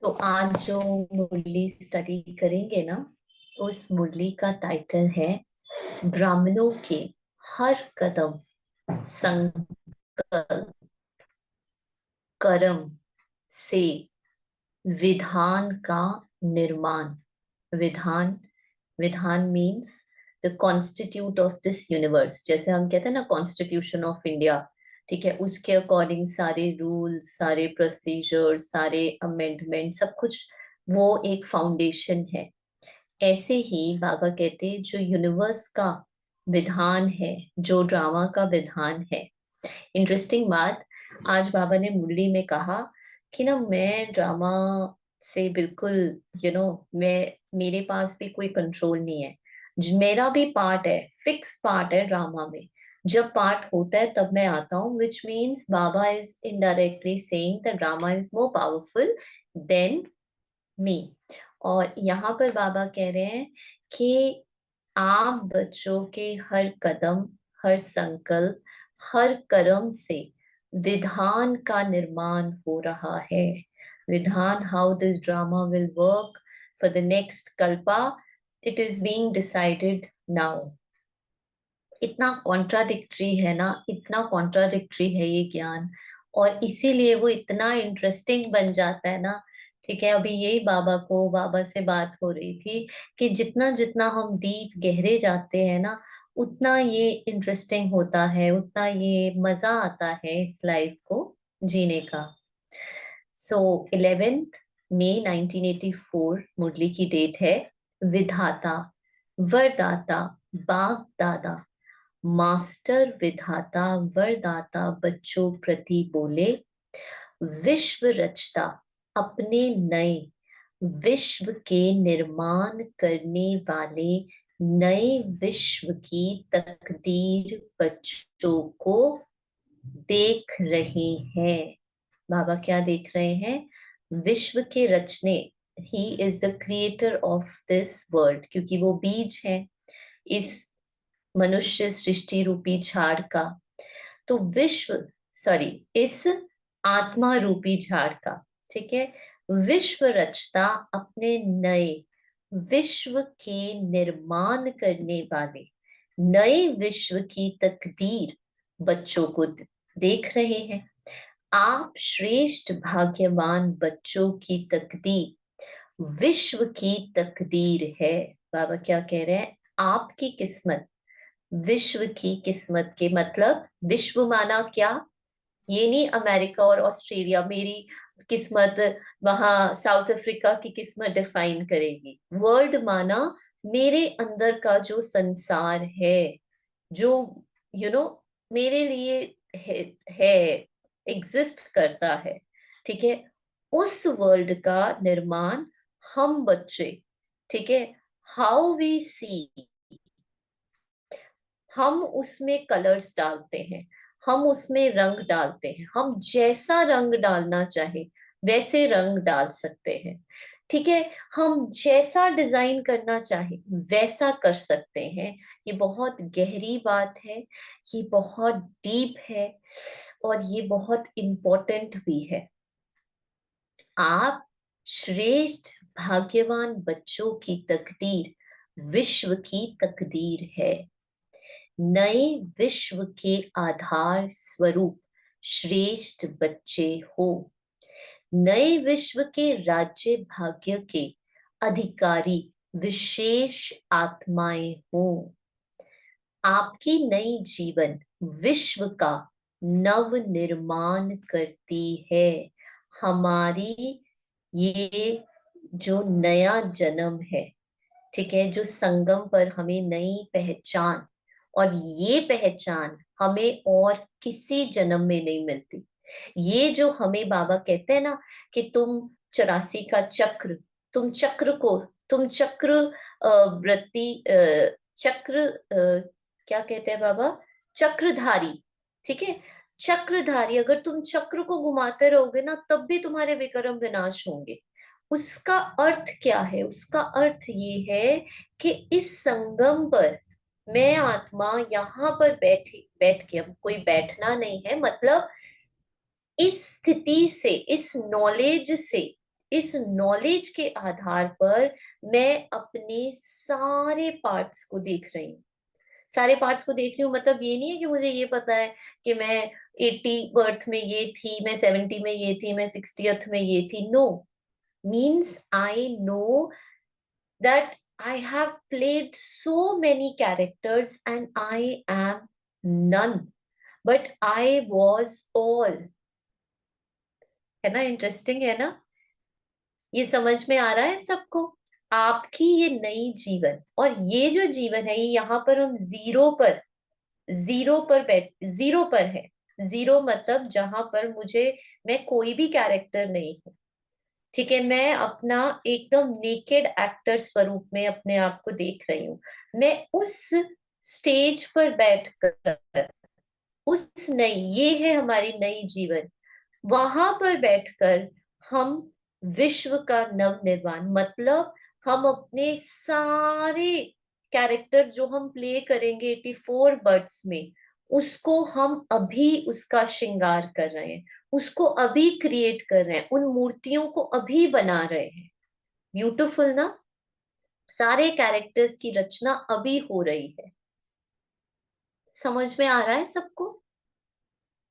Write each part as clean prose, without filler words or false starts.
तो आज जो मुरली स्टडी करेंगे ना, तो इस मुरली का टाइटल है ब्राह्मणों के हर कदम संकल्प कर्म से विधान का निर्माण। विधान, विधान means the constitute of this universe. जैसे हम कहते हैं ना कॉन्स्टिट्यूशन ऑफ इंडिया, ठीक है, उसके अकॉर्डिंग सारे रूल्स, सारे प्रोसीजर, सारे अमेंडमेंट, सब कुछ वो एक फाउंडेशन है। ऐसे ही बाबा कहते हैं जो यूनिवर्स का विधान है, जो ड्रामा का विधान है। इंटरेस्टिंग बात, आज बाबा ने मुरली में कहा कि ना मैं ड्रामा से बिल्कुल मैं, मेरे पास भी कोई कंट्रोल नहीं है। मेरा भी पार्ट है, फिक्स पार्ट है ड्रामा में। जब पार्ट होता है तब मैं आता हूँ, which means Baba is indirectly saying the drama is more powerful than me. और यहाँ पर बाबा कह रहे हैं कि आप बच्चों के हर कदम, हर संकल्प, हर कर्म से विधान का निर्माण हो रहा है। विधान, how this drama will work for the next Kalpa, it is being decided now. इतना कॉन्ट्राडिक्टरी है ना, इतना कॉन्ट्राडिक्टरी है ये ज्ञान, और इसीलिए वो इतना इंटरेस्टिंग बन जाता है ना। ठीक है, अभी यही बाबा से बात हो रही थी कि जितना जितना हम डीप गहरे जाते हैं ना, उतना ये इंटरेस्टिंग होता है, उतना ये मजा आता है इस लाइफ को जीने का। सो 11 मई 1984 मुरली की डेट है। विधाता, वरदाता, बाप दादा, मास्टर विधाता वरदाता बच्चों प्रति बोले, विश्व रचता अपने नए विश्व के निर्माण करने वाले नए विश्व की तकदीर बच्चों को देख रहे हैं। बाबा क्या देख रहे हैं? विश्व के रचने, he is the creator of this world, क्योंकि वो बीज है इस मनुष्य सृष्टि रूपी झाड़ का। तो विश्व, सॉरी, इस आत्मा रूपी झाड़ का, ठीक है, विश्व रचता अपने नए विश्व के निर्माण करने वाले नए विश्व की तकदीर बच्चों को देख रहे हैं। आप श्रेष्ठ भाग्यवान बच्चों की तकदीर विश्व की तकदीर है। बाबा क्या कह रहे हैं? आपकी किस्मत विश्व की किस्मत के मतलब, विश्व माना क्या? ये नहीं अमेरिका और ऑस्ट्रेलिया मेरी किस्मत, वहां साउथ अफ्रीका की किस्मत डिफाइन करेगी। वर्ल्ड माना मेरे अंदर का जो संसार है, जो यू you नो know, मेरे लिए है एग्जिस्ट करता है, ठीक है, उस वर्ल्ड का निर्माण हम बच्चे, ठीक है, हाउ वी सी, हम उसमें कलर्स डालते हैं, हम उसमें रंग डालते हैं, हम जैसा रंग डालना चाहे वैसे रंग डाल सकते हैं, ठीक है, हम जैसा डिजाइन करना चाहे वैसा कर सकते हैं। ये बहुत गहरी बात है, ये बहुत डीप है, और ये बहुत इम्पोर्टेंट भी है। आप श्रेष्ठ भाग्यवान बच्चों की तकदीर विश्व की तकदीर है। नए विश्व के आधार स्वरूप श्रेष्ठ बच्चे हो, नए विश्व के राज्य भाग्य के अधिकारी विशेष आत्माएं हो। आपकी नई जीवन विश्व का नव निर्माण करती है। हमारी ये जो नया जन्म है, ठीक है, जो संगम पर हमें नई पहचान, और ये पहचान हमें और किसी जन्म में नहीं मिलती। ये जो हमें बाबा कहते हैं ना कि तुम 84 का चक्र, तुम चक्र को, तुम चक्र वृत्ति, चक्र क्या कहते हैं बाबा? चक्रधारी, ठीक है, चक्रधारी। अगर तुम चक्र को घुमाते रहोगे ना, तब भी तुम्हारे विक्रम विनाश होंगे। उसका अर्थ क्या है? उसका अर्थ ये है कि इस संगम पर मैं आत्मा यहाँ पर बैठी, बैठ के, अब कोई बैठना नहीं है, मतलब इस स्थिति से, इस नॉलेज से, इस नॉलेज के आधार पर मैं अपने सारे पार्ट्स को देख रही हूँ। सारे पार्ट्स को देख रही हूँ मतलब ये नहीं है कि मुझे ये पता है कि मैं 80 बर्थ में ये थी, मैं 70 में ये थी, मैं 60th में ये थी। No, means I know that I have played so many characters and I am none, but I was all। है ना, इंटरेस्टिंग है ना? ये समझ में आ रहा है सबको? आपकी ये नई जीवन, और ये जो जीवन है ये यहाँ पर हम जीरो पर बैठ जीरो पर है। जीरो मतलब जहां पर मुझे, मैं कोई भी कैरेक्टर नहीं हूँ। ठीक है, मैं अपना एकदम नेकेड एक्टर स्वरूप में अपने आप को देख रही हूँ। मैं उस स्टेज पर बैठकर, उस नई, ये है हमारी नई जीवन, वहां पर बैठकर हम विश्व का नव निर्माण, मतलब हम अपने सारे कैरेक्टर जो हम प्ले करेंगे 84 बर्ड्स में, उसको हम अभी उसका श्रृंगार कर रहे हैं, उसको अभी क्रिएट कर रहे हैं, उन मूर्तियों को अभी बना रहे हैं। ब्यूटीफुल ना? सारे कैरेक्टर्स की रचना अभी हो रही है। समझ में आ रहा है सबको?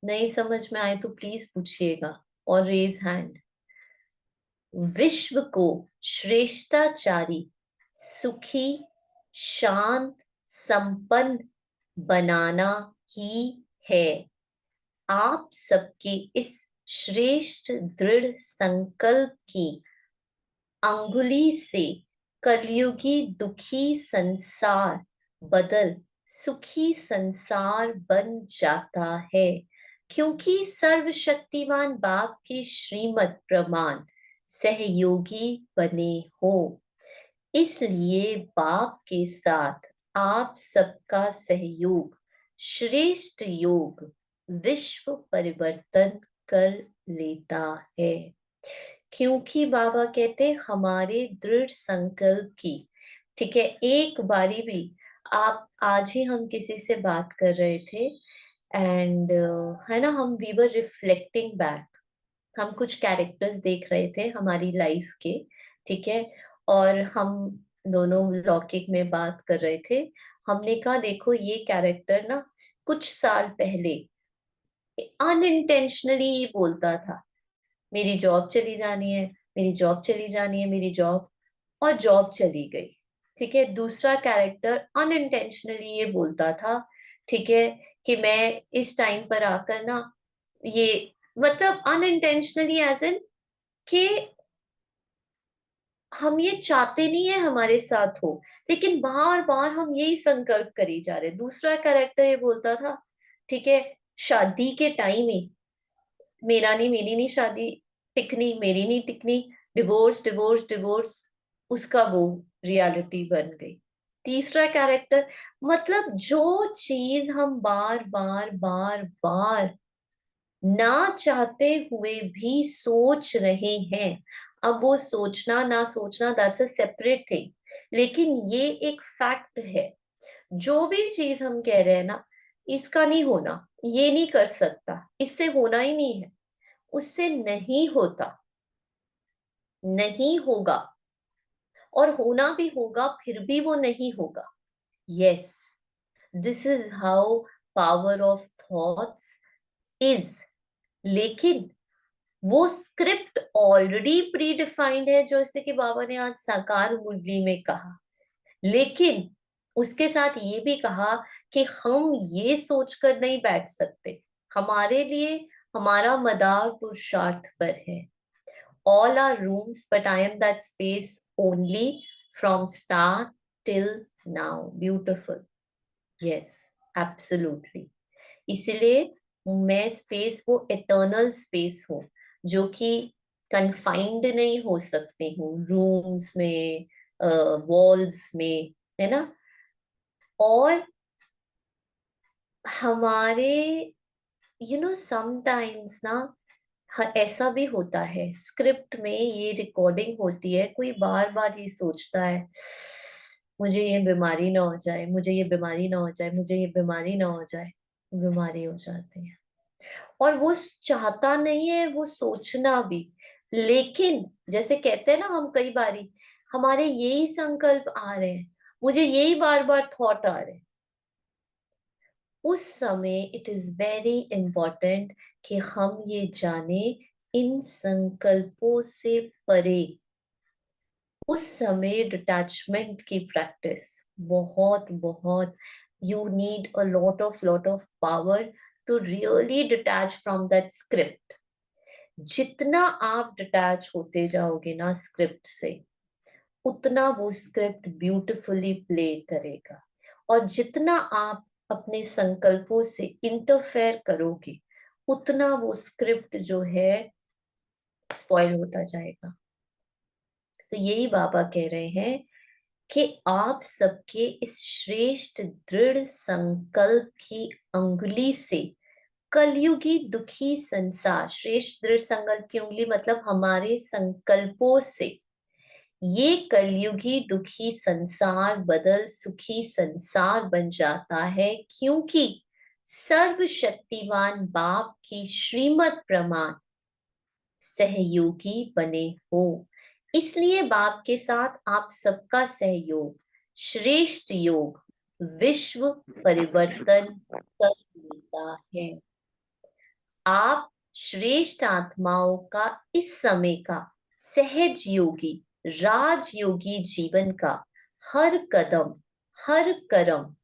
नहीं समझ में आए तो प्लीज पूछिएगा और रेज हैंड। विश्व को श्रेष्ठाचारी, सुखी, शांत, संपन्न बनाना ही है आप सबके इस श्रेष्ठ दृढ़ संकल्प की अंगुली से। कलयुगी दुखी संसार बदल सुखी संसार बन जाता है, क्योंकि सर्वशक्तिमान बाप की श्रीमत प्रमाण सहयोगी बने हो। इसलिए बाप के साथ आप सबका सहयोग श्रेष्ठ योग विश्व परिवर्तन कर लेता है। क्योंकि बाबा कहते हैं हमारे दृढ़ संकल्प की, ठीक है, एक बारी भी, आप आज ही हम किसी से बात कर रहे थे एंड है ना, हम वी वर रिफ्लेक्टिंग बैक, हम कुछ कैरेक्टर्स देख रहे थे हमारी लाइफ के, ठीक है, और हम दोनों लौकिक में बात कर रहे थे। हमने कहा देखो ये कैरेक्टर ना कुछ साल पहले अनइंटेंशनली बोलता था मेरी जॉब चली जानी है, मेरी जॉब चली जानी है, मेरी जॉब, और जॉब चली गई। ठीक है, दूसरा कैरेक्टर अनइंटेंशनली ये बोलता था, ठीक है, कि मैं इस टाइम पर आकर ना ये, मतलब अनइंटेंशनली एज इन कि हम ये चाहते नहीं है हमारे साथ हो, लेकिन बार बार हम यही संकल्प करी जा रहे। दूसरा कैरेक्टर ये बोलता था, ठीक है, शादी के टाइम ही मेरा नहीं, मेरी नहीं शादी टिकनी, मेरी नहीं टिकनी, डिवोर्स डिवोर्स डिवोर्स, उसका वो रियलिटी बन गई। तीसरा कैरेक्टर, मतलब जो चीज हम बार बार बार बार ना चाहते हुए भी सोच रहे हैं, अब वो सोचना ना सोचना दैट्स अ सेपरेट थिंग, लेकिन ये एक फैक्ट है। जो भी चीज हम कह रहे हैं ना, इसका नहीं होना, ये नहीं कर सकता, इससे होना ही नहीं है, उससे नहीं होता, नहीं होगा, और होना भी होगा फिर भी वो नहीं होगा। Yes, this is how power of thoughts is. लेकिन वो स्क्रिप्ट ऑलरेडी प्री डिफाइंड है, जैसे कि बाबा ने आज साकार मुरली में कहा। लेकिन उसके साथ ये भी कहा कि हम ये सोचकर नहीं बैठ सकते, हमारे लिए हमारा मदार पुरुषार्थ पर है। All are rooms, but I am that space only from start till now. Beautiful. Yes, absolutely. इसलिए मैं स्पेस वो इटर्नल स्पेस हूँ जो कि कन्फाइंड नहीं हो सकती हूँ रूम्स में, वॉल्स में, है ना। और हमारे समटाइम्स ना, हाँ ऐसा भी होता है, स्क्रिप्ट में ये रिकॉर्डिंग होती है, कोई बार बार ये सोचता है मुझे ये बीमारी ना हो जाए, मुझे ये बीमारी ना हो जाए, मुझे ये बीमारी ना हो जाए, बीमारी हो जाती है। और वो चाहता नहीं है वो सोचना भी, लेकिन जैसे कहते हैं ना, हम कई बारी हमारे यही संकल्प आ रहे हैं, मुझे यही बार बार थॉट आ रहे हैं, उस समय इट इज वेरी इंपॉर्टेंट कि हम ये जाने इन संकल्पों से परे उस समय डिटैचमेंट की प्रैक्टिस बहुत बहुत, you need a lot of power to really detach from that script. जितना आप डिटैच होते जाओगे ना स्क्रिप्ट से, उतना वो स्क्रिप्ट ब्यूटिफुली प्ले करेगा। और जितना आप अपने संकल्पों से इंटरफेयर करोगे, उतना वो स्क्रिप्ट जो है स्पॉइल होता जाएगा। तो यही बाबा कह रहे हैं कि आप सबके इस श्रेष्ठ दृढ़ संकल्प की अंगुली से कलयुगी दुखी संसार, श्रेष्ठ दृढ़ संकल्प की उंगली मतलब हमारे संकल्पों से ये कलयुगी दुखी संसार बदल सुखी संसार बन जाता है, क्योंकि सर्वशक्तिमान बाप की श्रीमत प्रमाण सहयोगी बने हो। इसलिए बाप के साथ आप सबका सहयोग श्रेष्ठ योग विश्व परिवर्तन कर देता है। आप श्रेष्ठ आत्माओं का इस समय का सहज योगी राजयोगी जीवन का हर कदम हर कर्म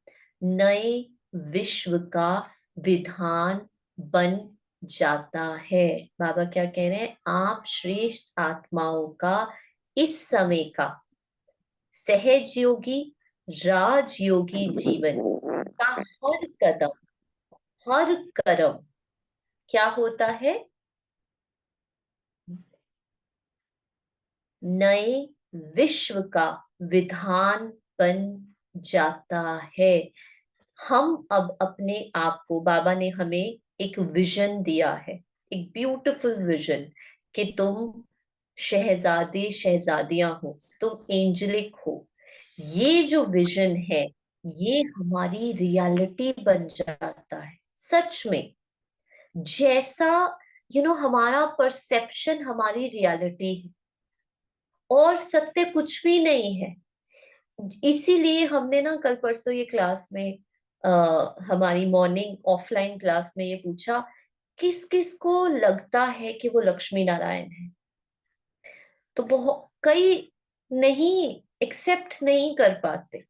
नए विश्व का विधान बन जाता है। बाबा क्या कह रहे हैं, आप श्रेष्ठ आत्माओं का इस समय का सहज योगी राजयोगी जीवन का हर कदम हर कर्म क्या होता है, नए विश्व का विधान बन जाता है। हम अब अपने आप को, बाबा ने हमें एक विजन दिया है, एक ब्यूटीफुल विजन कि तुम शहजादे शहजादियां हो, तुम एंजेलिक हो। ये जो विजन है ये हमारी रियलिटी बन जाता है सच में। जैसा हमारा परसेप्शन हमारी रियलिटी है और सत्य कुछ भी नहीं है। इसीलिए हमने ना कल परसों ये क्लास में हमारी मॉर्निंग ऑफलाइन क्लास में ये पूछा, किस किस को लगता है कि वो लक्ष्मी नारायण है। तो बहुत कई नहीं एक्सेप्ट नहीं कर पाते।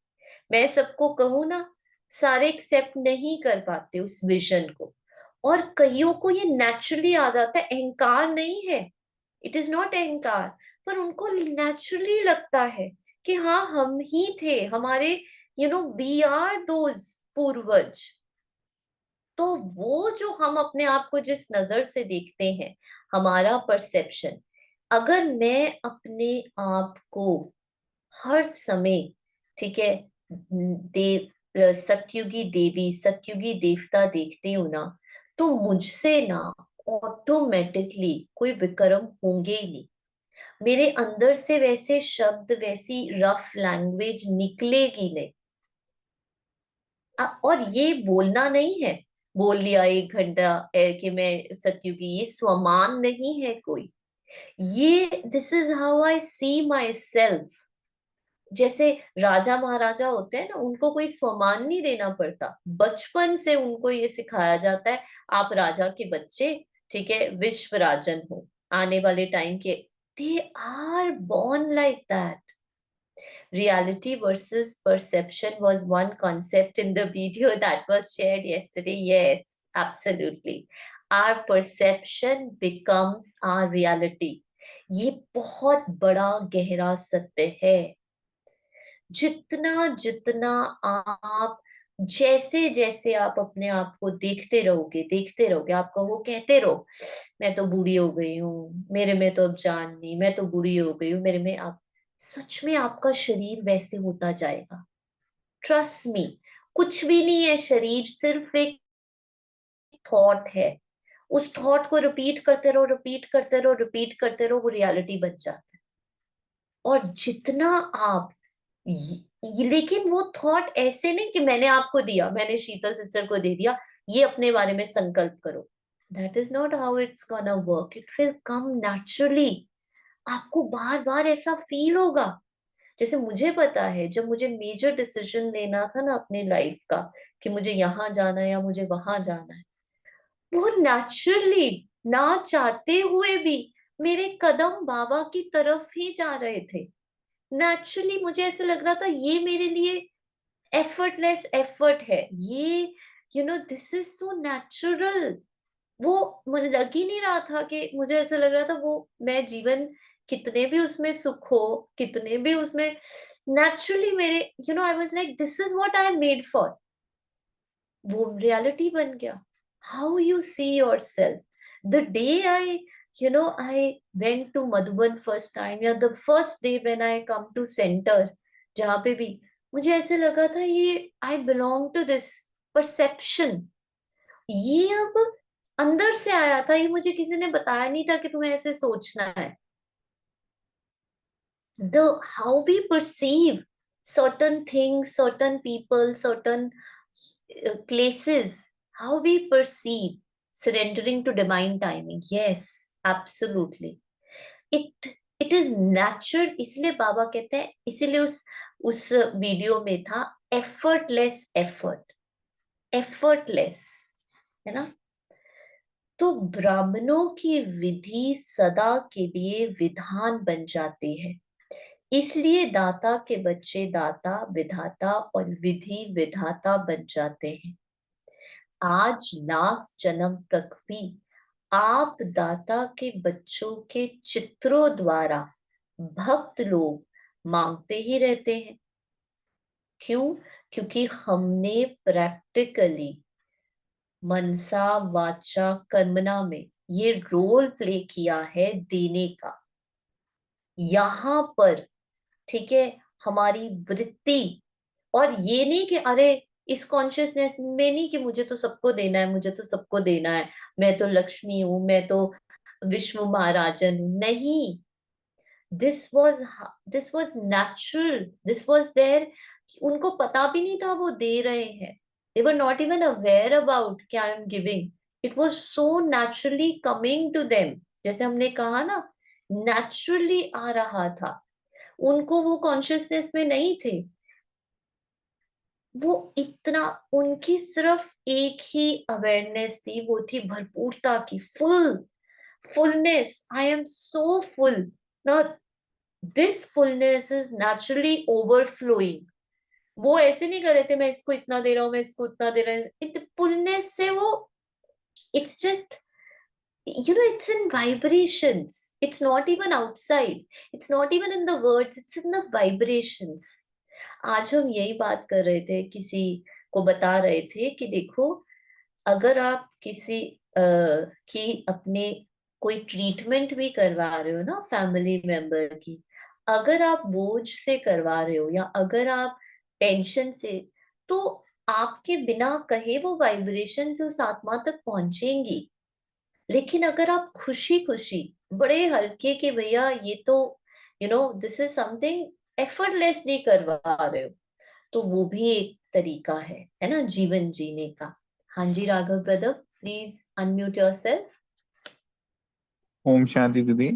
मैं सबको कहूँ ना, सारे एक्सेप्ट नहीं कर पाते उस विजन को। और कईयों को ये नेचुरली आ जाता है, अहंकार नहीं है, इट इज नॉट अहंकार, पर उनको नेचुरली लगता है कि हाँ हम ही थे, हमारे वी आर दोज पूर्वज। तो वो जो हम अपने आप को जिस नजर से देखते हैं, हमारा परसेप्शन, अगर मैं अपने आप को हर समय, ठीक है, सतयुगी देवी सतयुगी देवता देखती हूँ ना, तो मुझसे ना ऑटोमेटिकली कोई विक्रम होंगे ही नहीं। मेरे अंदर से वैसे शब्द वैसी रफ लैंग्वेज निकलेगी नहीं। और ये बोलना नहीं है, बोल लिया 1 घंटा कि मैं सत्युगी, ये स्वमान नहीं है कोई। ये this is how I see myself. जैसे राजा महाराजा होते हैं ना, उनको कोई स्वमान नहीं देना पड़ता, बचपन से उनको ये सिखाया जाता है आप राजा के बच्चे, ठीक है, विश्व राजन हो आने वाले टाइम के। They are born like that. Reality versus perception was one concept in the video that was shared yesterday. Yes, absolutely. Our perception becomes our reality. ये बहुत बड़ा गहरा सत्य है। जितना जितना आप, जैसे जैसे आप अपने आप को देखते रहोगे, आपको वो कहते रहो मैं तो बूढ़ी हो गई हूँ, मेरे में तो अब जान नहीं, मैं तो बूढ़ी हो गई हूँ, मेरे में आप, सच में आपका शरीर वैसे होता जाएगा। ट्रस्ट मी, कुछ भी नहीं है शरीर, सिर्फ एक थॉट है। उस थॉट को रिपीट करते रहो, रिपीट करते रहो, रिपीट करते रहो, वो रियलिटी बन जाता है। और जितना आप लेकिन वो थॉट ऐसे नहीं कि मैंने आपको दिया, मैंने शीतल सिस्टर को दे दिया, ये अपने बारे में संकल्प करो। That is not how it's gonna work, it will come naturally. आपको बार बार ऐसा फील होगा। जैसे मुझे पता है, जब मुझे मेजर डिसीजन लेना था ना अपनी लाइफ का, कि मुझे यहाँ जाना है या मुझे वहां जाना है, वो नेचुरली, ना चाहते हुए भी मेरे कदम बाबा की तरफ ही जा रहे थे। नेचुरली मुझे ऐसे लग रहा था ये मेरे लिए एफर्टलेस एफर्ट है ये, दिस इज सो नेचुरल। वो मुझे लग ही नहीं रहा था, कि मुझे ऐसा लग रहा था वो मैं जीवन, कितने भी उसमें सुख हो, कितने भी उसमें नेचुरली मेरे, I was like this is what I am made for. वो रियलिटी बन गया। How you see yourself the day I, I went to Madhuban first time, या the first day when I come to centre, जहां पे भी मुझे ऐसे लगा था ये I belong to this perception. ये अब अंदर से आया था, ये मुझे किसी ने बताया नहीं था कि तुम्हें ऐसे सोचना है। The how we perceive certain things, certain people, certain places, how we perceive surrendering to divine timing, yes, absolutely, it it is natural। इसलिए बाबा कहते हैं, इसीलिए उस वीडियो में था effortless effort, effortless, है ना। तो ब्राह्मणों की विधि सदा के लिए विधान बन जाती है। इसलिए दाता के बच्चे दाता विधाता और विधि विधाता बन जाते हैं। आज लास्ट जन्म तक भी आप दाता के बच्चों के चित्रों द्वारा भक्त लोग मांगते ही रहते हैं। क्यों? क्योंकि हमने प्रैक्टिकली मनसा वाचा कर्मणा में ये रोल प्ले किया है देने का। यहाँ पर, ठीक है, हमारी वृत्ति, और ये नहीं कि अरे इस कॉन्शियसनेस में नहीं कि मुझे तो सबको देना है, मुझे तो सबको देना है, मैं तो लक्ष्मी हूं, मैं तो विश्व महाराजन हूं, नहीं। This was this was natural, this was there. उनको पता भी नहीं था वो दे रहे हैं, they were not even aware about क्या I am giving. It was so naturally coming to them, जैसे हमने कहा ना, नेचुरली आ रहा था। उनको वो कॉन्शियसनेस में नहीं थे। वो इतना, उनकी सिर्फ एक ही अवेयरनेस थी, वो थी भरपूरता की, fullness. I am so full ना, this fullness is naturally overflowing. वो ऐसे नहीं कर रहे थे मैं इसको इतना दे रहा हूँ, मैं इसको इतना दे रहा हूँ, फुलनेस से वो, it's just, it's in vibrations, it's not even outside, it's not even in the words, it's in the vibrations। आज हम यही बात कर रहे थे, किसी को बता रहे थे कि देखो, अगर आप किसी की अपने कोई ट्रीटमेंट भी करवा रहे हो ना फैमिली मेंबर की, अगर आप बोझ से करवा रहे हो या अगर आप टेंशन से, तो आपके बिना कहे वो वाइब्रेशन उस आत्मा तक पहुंचेंगी। लेकिन अगर आप खुशी खुशी, बड़े हल्के के, भैया ये तो दिस इज समथिंग एफर्टलेसली करवा रहे हो, तो वो भी एक तरीका है ना जीवन जीने का। हाँ जी Raghav brother, please unmute yourself. ओम शांति दीदी।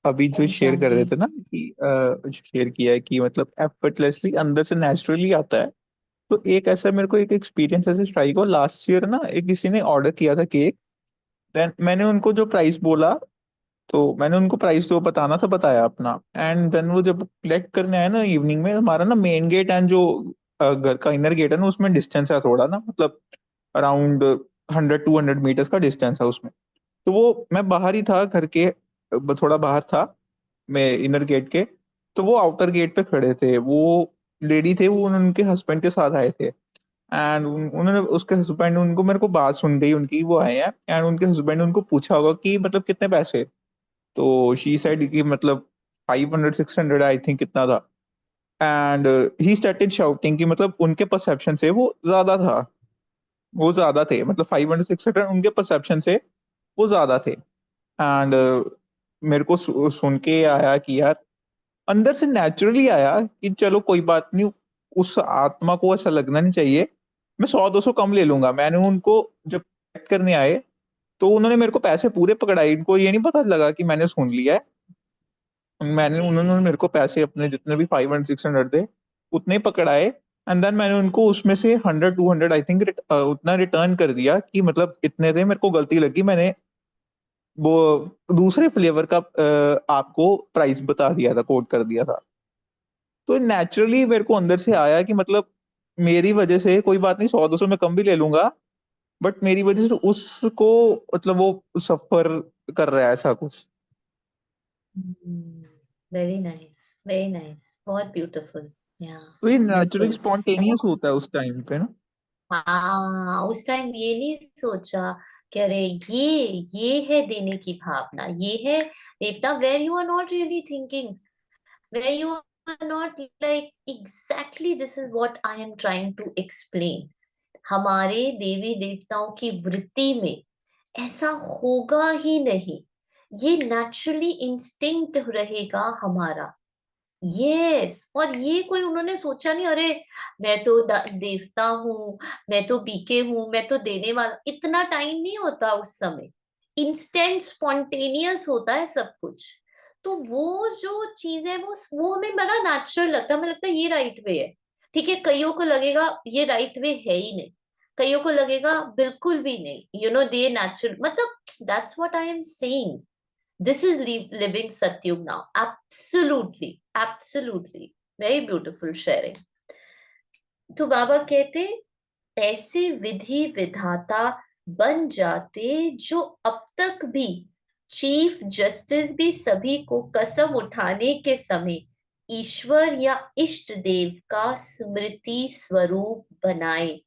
अभी जो ओम शेयर कर शांति। रहे थे ना कि जो शेयर किया है कि मतलब एफर्टलेसली अंदर से नेचुरली आता है। तो एक ऐसा मेरे को एक एक्सपीरियंस ऐसे स्ट्राइक हुआ लास्ट ईयर ना, एक किसी ने ऑर्डर किया था केक। देन मैंने उनको जो प्राइस बोला, तो मैंने उनको प्राइस जो बताना था बताया अपना। एंड देन वो जब कलेक्ट करने आए ना इवनिंग में, हमारा ना मेन गेट एंड जो घर का इनर गेट है ना, उसमें डिस्टेंस है थोड़ा ना, मतलब अराउंड 100-200 मीटर्स का डिस्टेंस है उसमें। तो वो मैं बाहर ही था घर के, थोड़ा बाहर था मैं इनर गेट के। तो वो आउटर गेट पे खड़े थे, वो लेडी थे, वो उनके हस्बैंड के साथ आए थे। एंड उन्होंने, उसके हस्बैंड ने उनको, मेरे को बात सुन गई उनकी, वो आए हैं एंड उनके हस्बैंड ने उनको पूछा होगा कि मतलब कितने पैसे। तो शी सेड कि मतलब 500-600 आई थिंक कितना था। एंड ही स्टार्टेड शाउटिंग कि मतलब उनके परसेप्शन से वो ज्यादा था, वो ज्यादा थे, मतलब 500-600 उनके परसेप्शन से वो ज्यादा थे। एंड मेरे को सुन के आया कि यार, अंदर से नेचुरली आया कि चलो कोई बात नहीं, उस आत्मा को ऐसा लगना नहीं चाहिए मैं 100-200 कम ले लूंगा। मैंने उनको जब करने आए, तो उन्होंने मेरे को पैसे पूरे पकड़ाए, इनको ये नहीं पता लगा कि मैंने सुन लिया है। उन्होंने मेरे को पैसे अपने जितने भी 500 600 थे उतने पकड़ाए, एंड देन मैंने उनको उसमें से 100 200 आई थिंक उतना रिटर्न कर दिया कि मतलब इतने थे, मेरे को गलती लगी, मैंने वो दूसरे फ्लेवर का आपको प्राइस बता दिया था, कोट कर दिया था। तो नेचुरली मेरे को अंदर से आया कि मतलब मेरी वजह से कोई बात नहीं, 100 200 में कम भी ले लूंगा, बट मेरी वजह से उसको मतलब वो सफर कर रहा है ऐसा कुछ। वेरी नाइस, वेरी नाइस, बहुत ब्यूटीफुल। या तो ये नेचुरली बिल्कुल। स्पॉन्टेनियस होता है उस टाइम पे ना। हाँ, उस टाइम ये नहीं सोचा कि अरे ये है देने की भावना, ये है देवता, where you are not really thinking, where you are not like exactly this is what I am trying to explain। हमारे देवी देवताओं की वृत्ति में ऐसा होगा ही नहीं, ये नेचुरली इंस्टिंक्ट रहेगा हमारा। यस, और ये कोई उन्होंने सोचा नहीं अरे मैं तो देवता हूँ, मैं तो बीके हूँ, मैं तो देने वाला, इतना टाइम नहीं होता उस समय। इंस्टेंट स्पॉन्टेनियस होता है सब कुछ। तो वो जो चीज है वो हमें बड़ा नेचुरल लगता है, हमें लगता है ये राइट वे है। ठीक है, कईयों को लगेगा ये राइट वे है ही नहीं, कईयों को लगेगा बिल्कुल भी नहीं, दे नेचुरल, मतलब that's what I am saying. This is living Satyug now. Absolutely, absolutely. Very beautiful sharing. तो बाबा कहते ऐसे विधि विधाता बन जाते जो अब तक भी चीफ जस्टिस भी सभी को कसम उठाने के समय ईश्वर या इष्ट देव का स्मृति स्वरूप बनाए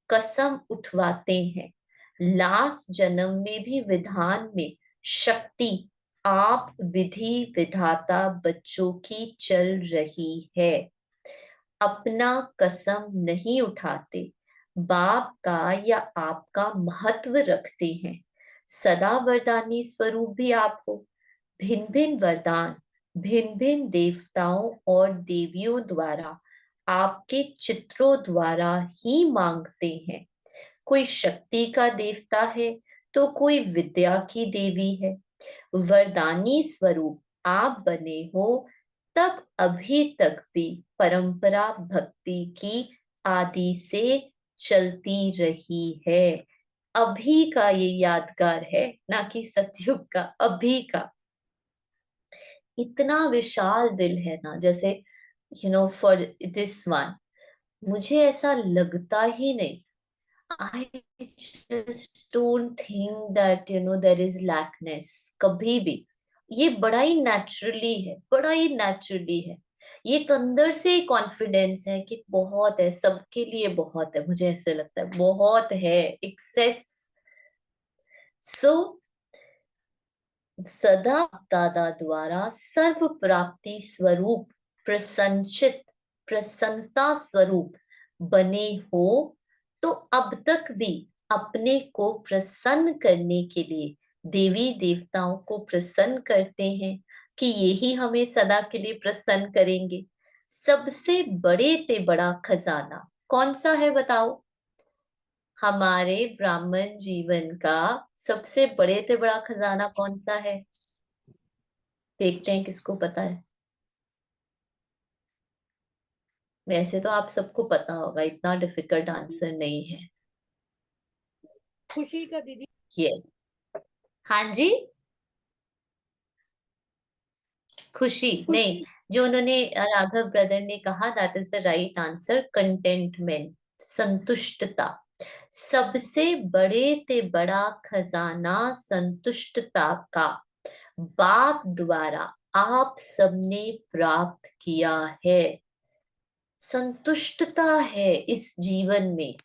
कसम उठवाते हैं। लास्ट जन्म में भी विधान में शक्ति आप विधि विधाता बच्चों की चल रही है। अपना कसम नहीं उठाते, बाप का या आपका महत्व रखते हैं। सदा वरदानी स्वरूप भी आप हो। भिन्न भिन्न वरदान भिन्न भिन्न देवताओं और देवियों द्वारा आपके चित्रों द्वारा ही मांगते हैं। कोई शक्ति का देवता है तो कोई विद्या की देवी है। वरदानी स्वरूप आप बने हो, तब अभी तक भी परंपरा भक्ति की आदि से चलती रही है। अभी का ये यादगार है, ना कि सतयुग का, अभी का। इतना विशाल दिल है ना, जैसे फॉर दिस वन, मुझे ऐसा लगता ही नहीं। I just don't think that there is lackness कभी भी। ये बड़ा ही नेचुरली है, बड़ा ही नेचुरली है। ये एक अंदर से कॉन्फिडेंस है कि बहुत है, सबके लिए बहुत है, मुझे ऐसे लगता है बहुत है, एक्सेस। सो सदा दादा द्वारा सर्व प्राप्ति स्वरूप प्रसन्नचित प्रसन्नता स्वरूप बने हो, तो अब तक भी अपने को प्रसन्न करने के लिए देवी देवताओं को प्रसन्न करते हैं कि यही हमें सदा के लिए प्रसन्न करेंगे। सबसे बड़े ते बड़ा खजाना कौन सा है बताओ? हमारे ब्राह्मण जीवन का सबसे बड़े से बड़ा खजाना कौन सा है? देखते हैं किसको पता है। वैसे तो आप सबको पता होगा, इतना डिफिकल्ट आंसर नहीं है खुशी का दीदी। ये। हाँ जी, खुशी नहीं, जो उन्होंने राघव ब्रदर ने कहा that is the right answer, contentment, संतुष्टता। सबसे बड़े ते बड़ा खजाना संतुष्टता का बाप द्वारा आप सबने प्राप्त किया है। संतुष्टता है इस जीवन में,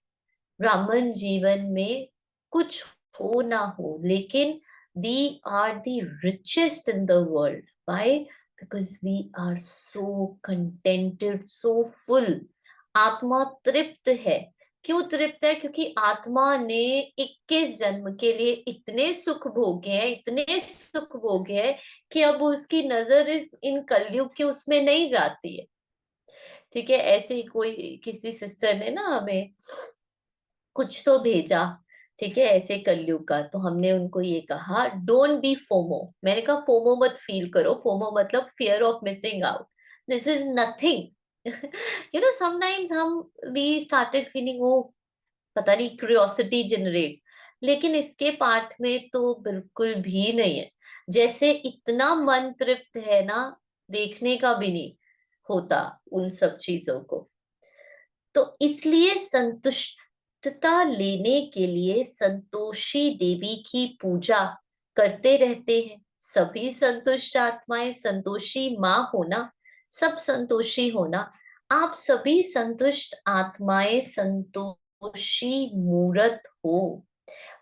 ब्राह्मण जीवन में, कुछ हो ना हो, लेकिन we are the richest in the world. Why? Because we are so contented, so full। आत्मा तृप्त है। क्यों तृप्त है? क्योंकि आत्मा ने 21 जन्म के लिए इतने सुख भोगे हैं, इतने सुख भोगे हैं कि अब उसकी नजर इन कलयुग के उसमें नहीं जाती है। ठीक है, ऐसे ही कोई किसी सिस्टर ने ना हमें कुछ तो भेजा ठीक है, ऐसे कलयुग का। तो हमने उनको ये कहा, डोंट बी फोमो। मैंने कहा फोमो मत फील करो, फोमो मतलब fear of missing out, this is nothing. Sometimes हम वी स्टार्टेड फीलिंग, ओ पता नहीं, क्यूरियोसिटी जनरेट, लेकिन इसके पार्ट में तो बिल्कुल भी नहीं है। जैसे इतना मन तृप्त है ना, देखने का भी नहीं होता उन सब चीजों को। तो इसलिए संतुष्टता लेने के लिए संतोषी देवी की पूजा करते रहते हैं। सभी संतुष्ट आत्माएं संतोषी माँ होना, सब संतोषी होना। आप सभी संतुष्ट आत्माएं संतोषी मूर्त हो,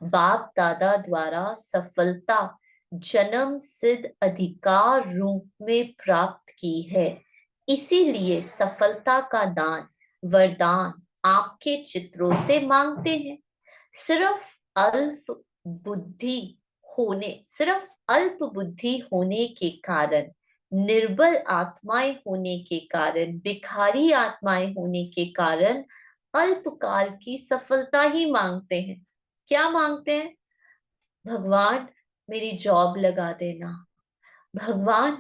बाप दादा द्वारा सफलता जन्म सिद्ध अधिकार रूप में प्राप्त की है। इसीलिए सफलता का दान, वरदान आपके चित्रों से मांगते हैं। सिर्फ अल्प बुद्धि सिर्फ अल्प बुद्धि होने के कारण, निर्बल आत्माएं होने के कारण, भिखारी आत्माएं होने के कारण अल्पकाल की सफलता ही मांगते हैं। क्या मांगते हैं? भगवान मेरी जॉब लगा देना, भगवान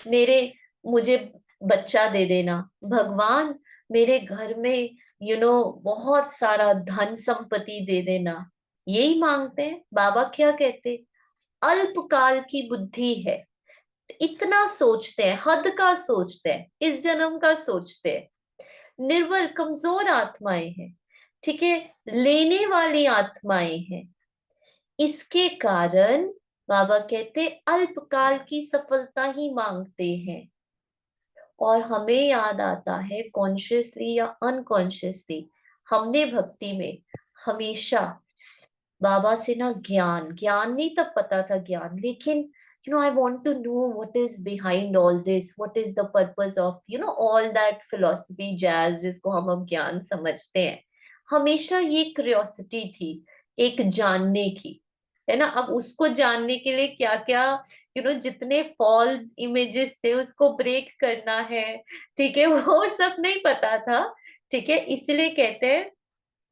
मेरे मुझे बच्चा दे देना, भगवान मेरे घर में बहुत सारा धन संपत्ति दे देना। यही मांगते हैं। बाबा क्या कहते? अल्पकाल की बुद्धि है, इतना सोचते हैं, हद का सोचते हैं, इस जन्म का सोचते हैं। निर्बल कमजोर आत्माएं हैं, ठीक है, लेने वाली आत्माएं हैं। इसके कारण बाबा कहते अल्पकाल की सफलता ही मांगते हैं। और हमें याद आता है, कॉन्शियसली या अनकॉन्शियसली, हमने भक्ति में हमेशा बाबा से ना ज्ञान ज्ञान नहीं, तब पता था ज्ञान, लेकिन I want to know what is behind all this, what is the purpose of all that philosophy jazz, जिसको हम अब ज्ञान समझते हैं। हमेशा ये क्यूरियोसिटी थी, एक जानने की, है ना। अब उसको जानने के लिए क्या क्या जितने फॉल्स इमेजेस थे उसको ब्रेक करना है, ठीक है, वो सब नहीं पता था। ठीक है, इसलिए कहते हैं,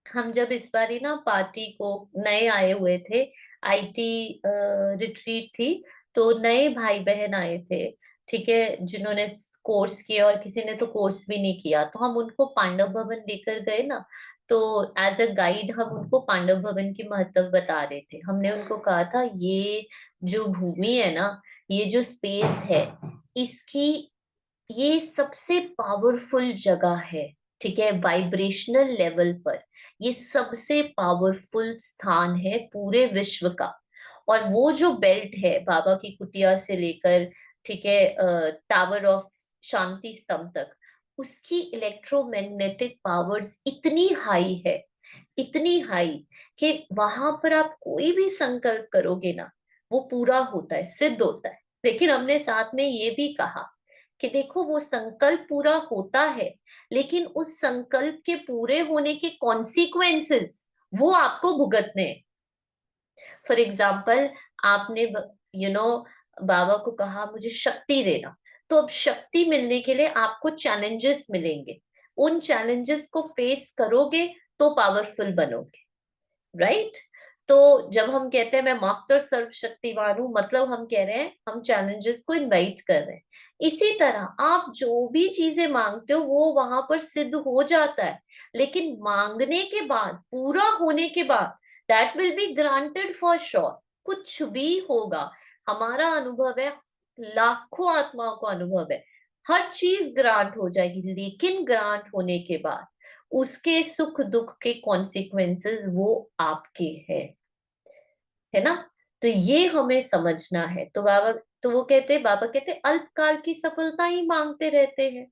हम जब इस बारी ना पार्टी को नए आए हुए थे, आईटी रिट्रीट थी, तो नए भाई बहन आए थे, ठीक है, जिन्होंने कोर्स किया और किसी ने तो कोर्स भी नहीं किया। तो हम उनको पांडव भवन लेकर गए ना, तो एज अ गाइड हम उनको पांडव भवन की महत्व बता रहे थे। हमने उनको कहा था, ये जो भूमि है ना, ये जो स्पेस है, इसकी ये सबसे पावरफुल जगह है, ठीक है, वाइब्रेशनल लेवल पर ये सबसे पावरफुल स्थान है पूरे विश्व का। और वो जो बेल्ट है बाबा की कुटिया से लेकर, ठीक है, टावर ऑफ शांति स्तंभ तक, उसकी इलेक्ट्रोमैग्नेटिक पावर्स इतनी हाई है, इतनी हाई, कि वहां पर आप कोई भी संकल्प करोगे ना, वो पूरा होता है, सिद्ध होता है। लेकिन हमने साथ में ये भी कहा कि देखो, वो संकल्प पूरा होता है, लेकिन उस संकल्प के पूरे होने के कॉन्सिक्वेंसेस वो आपको भुगतने हैं। फॉर एग्जाम्पल, आपने बाबा को कहा मुझे शक्ति देना, तो अब शक्ति मिलने के लिए आपको चैलेंजेस मिलेंगे, उन चैलेंजेस को फेस करोगे तो पावरफुल बनोगे, राइट। तो जब हम कहते हैं मैं मास्टर सर्वशक्तिवान हूं, मतलब हम कह रहे हैं, हम चैलेंजेस को इनवाइट कर रहे हैं। इसी तरह आप जो भी चीजें मांगते हो वो वहां पर सिद्ध हो जाता है, लेकिन मांगने के बाद, पूरा होने के बाद, that will be granted for sure. कुछ भी होगा, हमारा अनुभव है, लाखों आत्माओं को अनुभव है, हर चीज ग्रांट हो जाएगी, लेकिन ग्रांट होने के बाद उसके सुख दुख के कॉन्सिक्वेंसेस वो आपके हैं, है ना। तो ये हमें समझना है। तो बाबा कहते अल्पकाल की सफलता ही मांगते रहते हैं।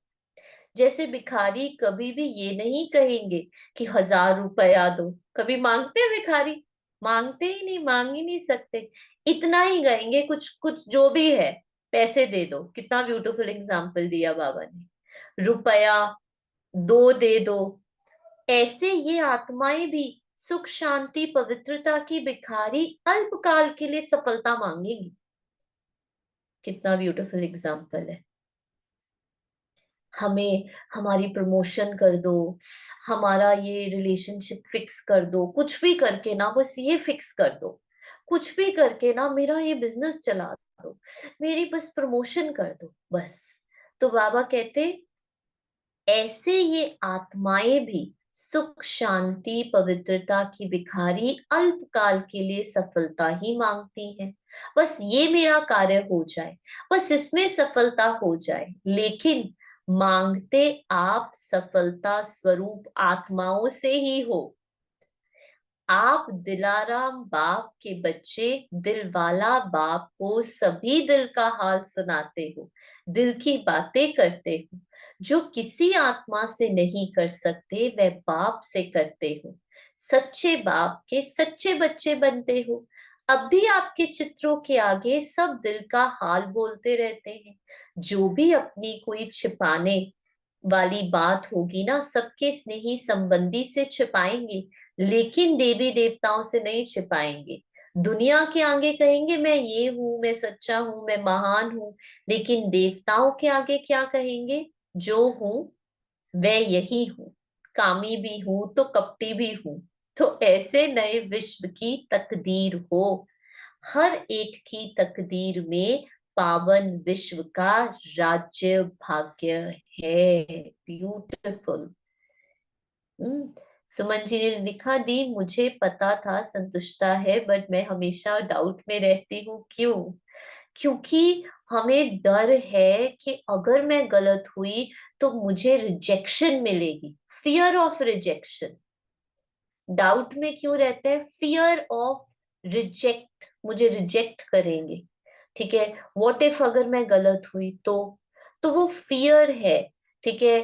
जैसे भिखारी कभी भी ये नहीं कहेंगे कि 1,000 रुपया दो, कभी मांगते हैं भिखारी? मांगते ही नहीं, मांग ही नहीं सकते। इतना ही कहेंगे, कुछ कुछ जो भी है, पैसे दे दो। कितना ब्यूटीफुल एग्जाम्पल दिया बाबा ने, रुपया दो दे दो। ऐसे ये आत्माएं भी सुख शांति पवित्रता की भिखारी अल्पकाल के लिए सफलता मांगेंगी। कितना ब्यूटीफुल एग्जाम्पल है। हमें हमारी प्रमोशन कर दो, हमारा ये रिलेशनशिप फिक्स कर दो, कुछ भी करके ना बस ये फिक्स कर दो, कुछ भी करके ना मेरा ये बिजनेस चला दो, मेरी बस प्रमोशन कर दो बस। तो बाबा कहते ऐसे ये आत्माएं भी सुख शांति पवित्रता की भिखारी अल्पकाल के लिए सफलता ही मांगती हैं। बस ये मेरा कार्य हो जाए, बस इसमें सफलता हो जाए, लेकिन मांगते आप सफलता स्वरूप आत्माओं से ही हो। आप दिलाराम बाप के बच्चे दिलवाला बाप को सभी दिल का हाल सुनाते हो, दिल की बातें करते हो। जो किसी आत्मा से नहीं कर सकते वह बाप से करते हो। सच्चे बाप के सच्चे बच्चे बनते हो। अब भी आपके चित्रों के आगे सब दिल का हाल बोलते रहते हैं। जो भी अपनी कोई छिपाने वाली बात होगी ना, सबके स्नेही संबंधी से छिपाएंगे, लेकिन देवी देवताओं से नहीं छिपाएंगे। दुनिया के आगे कहेंगे मैं ये हूं, मैं सच्चा हूं, मैं महान हूं, लेकिन देवताओं के आगे क्या कहेंगे? जो हूं मैं यही हूं, कामी भी हूं तो कपटी भी हूं। तो ऐसे नए विश्व की तकदीर हो। हर एक की तकदीर में पावन विश्व का राज्य भाग्य है। ब्यूटीफुल। सुमन जी ने लिखा, दी मुझे पता था संतुष्टा है, बट मैं हमेशा डाउट में रहती हूँ। क्यों? क्योंकि हमें डर है कि अगर मैं गलत हुई तो मुझे रिजेक्शन मिलेगी। Fear of rejection. डाउट में क्यों रहते हैं? फियर ऑफ रिजेक्ट, मुझे रिजेक्ट करेंगे। ठीक है, व्हाट इफ अगर मैं गलत हुई तो वो फियर है। ठीक है,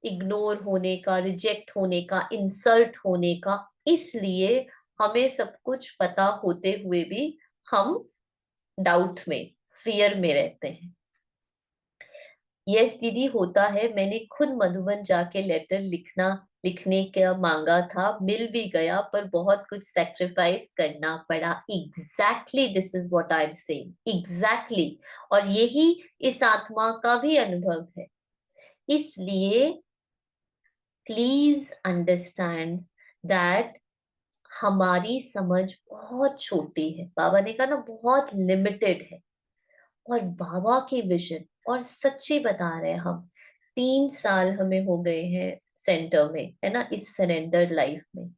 इग्नोर होने का, रिजेक्ट होने का, इंसल्ट होने का। इसलिए हमें सब कुछ पता होते हुए भी हम डाउट में, फियर में रहते हैं। यस दीदी, होता है। मैंने खुद मधुबन जाके लेटर लिखने का मांगा था, मिल भी गया, पर बहुत कुछ सेक्रीफाइस करना पड़ा। Exactly, this is what I am saying, exactly. और यही इस आत्मा का भी अनुभव है। इसलिए प्लीज अंडरस्टैंड दैट हमारी समझ बहुत छोटी है। बाबा ने कहा ना, बहुत लिमिटेड है। और बाबा की विजन, और सच्ची बता रहे हैं हम, 3 साल हमें हो गए हैं सेंटर में, है ना, इस सरेंडर लाइफ में।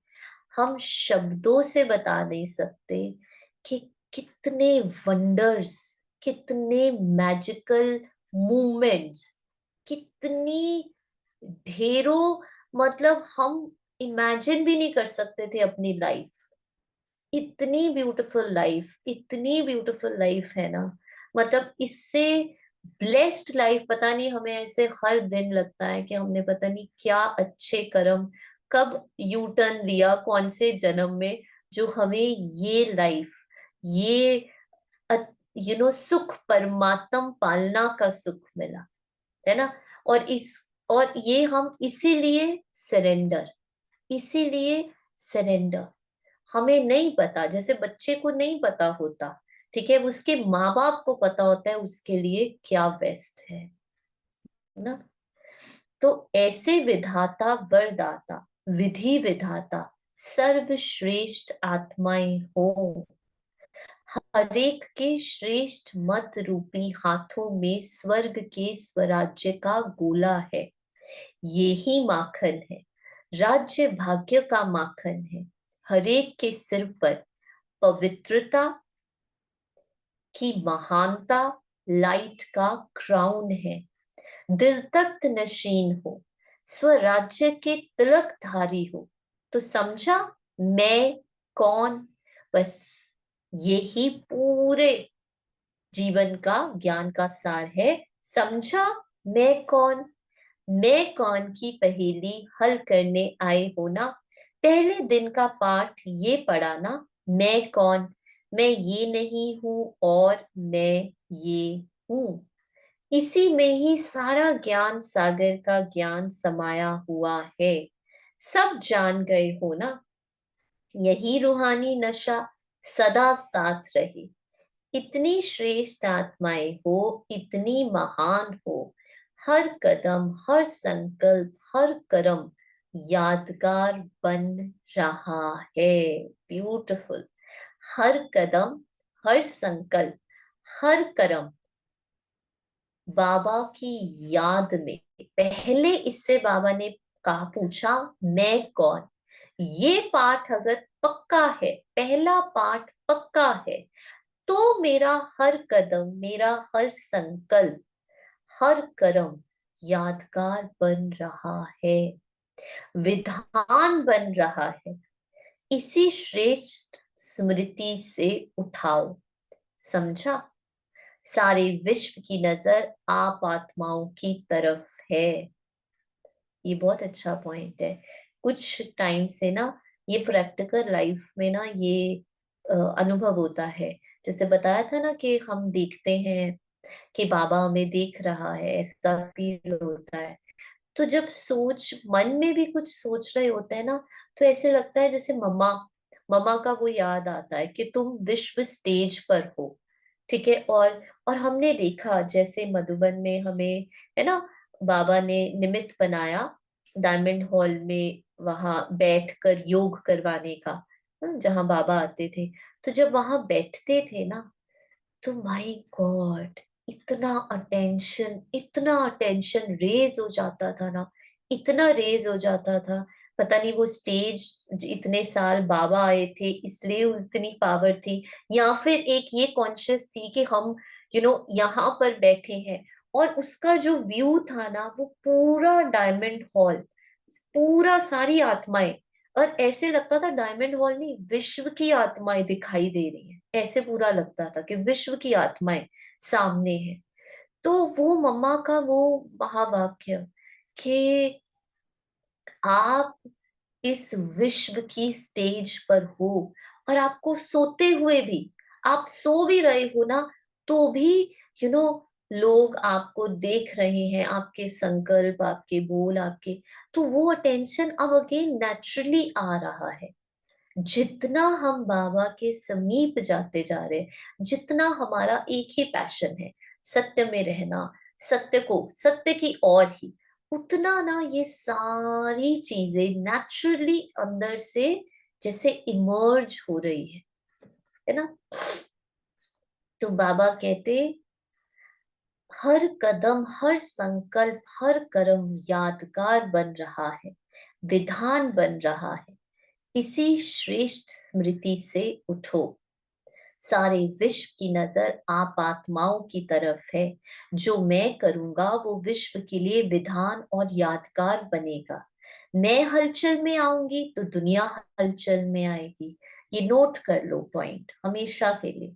हम शब्दों से बता नहीं सकते कि कितने वंडर्स, कितने मैजिकल मूवमेंट्स, कितनी ढेरों, मतलब हम इमेजिन भी नहीं कर सकते थे अपनी लाइफ। इतनी ब्यूटीफुल लाइफ, इतनी ब्यूटीफुल लाइफ है ना, मतलब इससे ब्लेस्ड लाइफ। पता नहीं, हमें ऐसे हर दिन लगता है कि हमने पता नहीं क्या अच्छे कर्म कब यू टर्न लिया, कौन से जन्म में, जो हमें ये लाइफ, ये सुख, परमात्म पालना का सुख मिला, है ना। और ये हम इसीलिए सरेंडर, इसीलिए सरेंडर। हमें नहीं पता, जैसे बच्चे को नहीं पता होता, ठीक है, उसके माँ बाप को पता होता है उसके लिए क्या बेस्ट है ना। तो ऐसे विधाता वरदाता, विधि विधाता, सर्वश्रेष्ठ आत्माएं हो। हरेक के श्रेष्ठ मत रूपी हाथों में स्वर्ग के स्वराज्य का गोला है। ये ही माखन है, राज्य भाग्य का माखन है। हरेक के सिर पर पवित्रता की महानता लाइट का क्राउन है। दिल तख्त नशीन हो, स्वराज्य के तिलकधारी हो। तो समझा मैं कौन? बस यही पूरे जीवन का ज्ञान का सार है। समझा मैं कौन? मैं कौन की पहेली हल करने आए हो ना। पहले दिन का पाठ ये पढ़ा ना, मैं कौन, मैं ये नहीं हूं और मैं ये हूं। इसी में ही सारा ज्ञान सागर का ज्ञान समाया हुआ है। सब जान गए हो ना, यही रूहानी नशा सदा साथ रहे। इतनी श्रेष्ठ आत्माएं हो, इतनी महान हो, हर कदम, हर संकल्प, हर कर्म यादगार बन रहा है। ब्यूटिफुल। हर कदम, हर संकल्प, हर कर्म बाबा की याद में। पहले इससे बाबा ने कहा, पूछा मैं कौन। ये पाठ अगर पक्का है, पहला पाठ पक्का है, तो मेरा हर कदम, मेरा हर संकल्प, हर कर्म यादगार बन रहा है, विधान बन रहा है। इसी श्रेष्ठ स्मृति से उठाओ। समझा? सारे विश्व की नजर आप आत्माओं की तरफ है। ये बहुत अच्छा पॉइंट है। कुछ टाइम से ना ये प्रैक्टिकल लाइफ में ना ये अनुभव होता है। जैसे बताया था ना कि हम देखते हैं कि बाबा हमें देख रहा है, ऐसा फील होता है। तो जब सोच, मन में भी कुछ सोच रहे होते हैं ना, तो ऐसे लगता है जैसे मम्मा, मम्मा का वो याद आता है कि तुम विश्व स्टेज पर हो। ठीक है। और हमने देखा जैसे मधुबन में हमें, है ना, बाबा ने निमित्त बनाया डायमंड हॉल में, वहां बैठकर योग करवाने का। जहां बाबा आते थे, तो जब वहां बैठते थे ना, तो माय गॉड, इतना अटेंशन रेज हो जाता था ना, इतना रेज हो जाता था। पता नहीं वो स्टेज, इतने साल बाबा आए थे इसलिए उतनी पावर थी, या फिर एक ये कॉन्शियस थी कि हम यहाँ पर बैठे हैं। और उसका जो व्यू था ना, वो पूरा डायमंड हॉल, पूरा सारी आत्माएं। और ऐसे लगता था डायमंड हॉल नहीं, विश्व की आत्माएं दिखाई दे रही हैं। ऐसे पूरा लगता था कि विश्व की आत्माएं सामने है। तो वो मम्मा का वो महावाक्य कि आप इस विश्व की स्टेज पर हो, और आपको सोते हुए भी, आप सो भी रहे हो ना, तो भी यू नो लोग आपको देख रहे हैं, आपके संकल्प, आपके बोल, आपके। तो वो अटेंशन अब अगेन नेचुरली आ रहा है। जितना हम बाबा के समीप जाते जा रहे हैं, जितना हमारा एक ही पैशन है, सत्य में रहना, सत्य को, सत्य की ओर ही, उतना ना ये सारी चीजें नेचुरली अंदर से जैसे इमर्ज हो रही है ना। तो बाबा कहते, हर कदम, हर संकल्प, हर कर्म यादगार बन रहा है, विधान बन रहा है। इसी श्रेष्ठ स्मृति से उठो। सारे विश्व की नजर आप आत्माओं की तरफ है। जो मैं करूंगा वो विश्व के लिए विधान और यादगार बनेगा। मैं हलचल में आऊंगी तो दुनिया हलचल में आएगी। ये नोट कर लो पॉइंट हमेशा के लिए।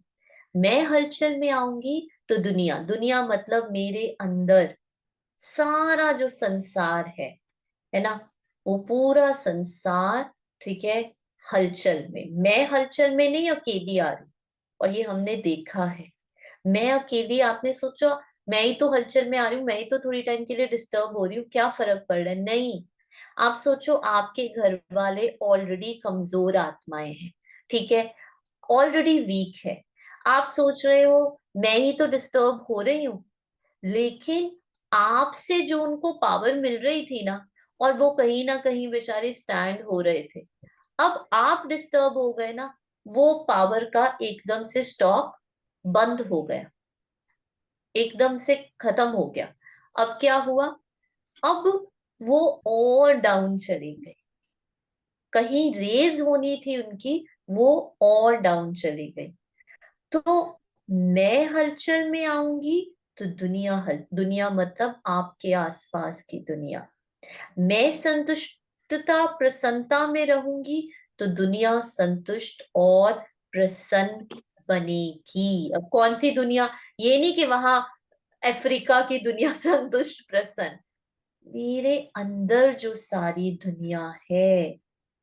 मैं हलचल में आऊंगी तो दुनिया, दुनिया मतलब मेरे अंदर सारा जो संसार है ना, वो पूरा संसार, ठीक है, हलचल में। मैं हलचल में नहीं अकेली आ रही। और ये हमने देखा है। मैं अकेली, आपने सोचा मैं ही तो हलचल में आ रही हूँ, मैं ही तो थोड़ी टाइम के लिए डिस्टर्ब हो रही हूँ, क्या फर्क पड़ रहा है? नहीं। आप सोचो आपके घर वाले ऑलरेडी कमजोर आत्माएं हैं, ठीक है, ऑलरेडी वीक है। आप सोच रहे हो मैं ही तो डिस्टर्ब हो रही हूँ, लेकिन आपसे जो उनको पावर मिल रही थी ना, और वो कहीं ना कहीं बेचारे स्टैंड हो रहे थे, अब आप डिस्टर्ब हो गए ना, वो पावर का एकदम से स्टॉक बंद हो गया, एकदम से खत्म हो गया। अब क्या हुआ? अब वो और डाउन चली गई। कहीं रेज होनी थी उनकी, वो और डाउन चली गई। तो मैं हलचल में आऊंगी तो दुनिया दुनिया मतलब आपके आसपास की दुनिया। मैं संतुष्टता प्रसन्नता में रहूंगी तो दुनिया संतुष्ट और प्रसन्न बनेगी। अब कौन सी दुनिया? ये नहीं कि वहां अफ्रीका की दुनिया संतुष्ट प्रसन्न, मेरे अंदर जो सारी दुनिया है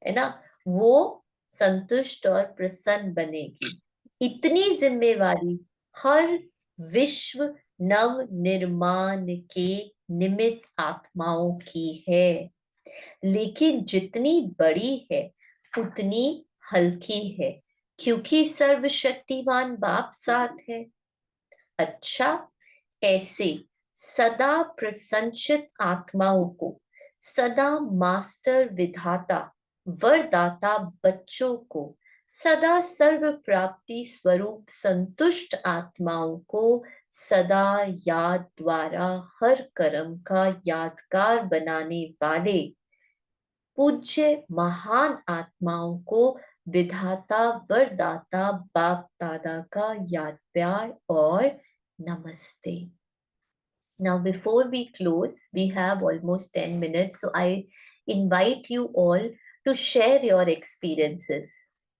ना, वो संतुष्ट और प्रसन्न बनेगी। इतनी जिम्मेवारी हर विश्व नव निर्माण के निमित्त आत्माओं की है। लेकिन जितनी बड़ी है उतनी हल्की है, क्योंकि सर्वशक्तिमान बाप साथ है। अच्छा, ऐसे सदा प्रसन्नचित आत्माओं को, सदा मास्टर विधाता वरदाता बच्चों को, सदा सर्व प्राप्ति स्वरूप संतुष्ट आत्माओं को, सदा याद द्वारा हर कर्म का यादगार बनाने वाले पूज्य महान आत्माओं को विधाता वरदाता बाप दादा का याद प्यार और नमस्ते. Now, before we close, we have almost 10 minutes, so I invite you all to share your experiences.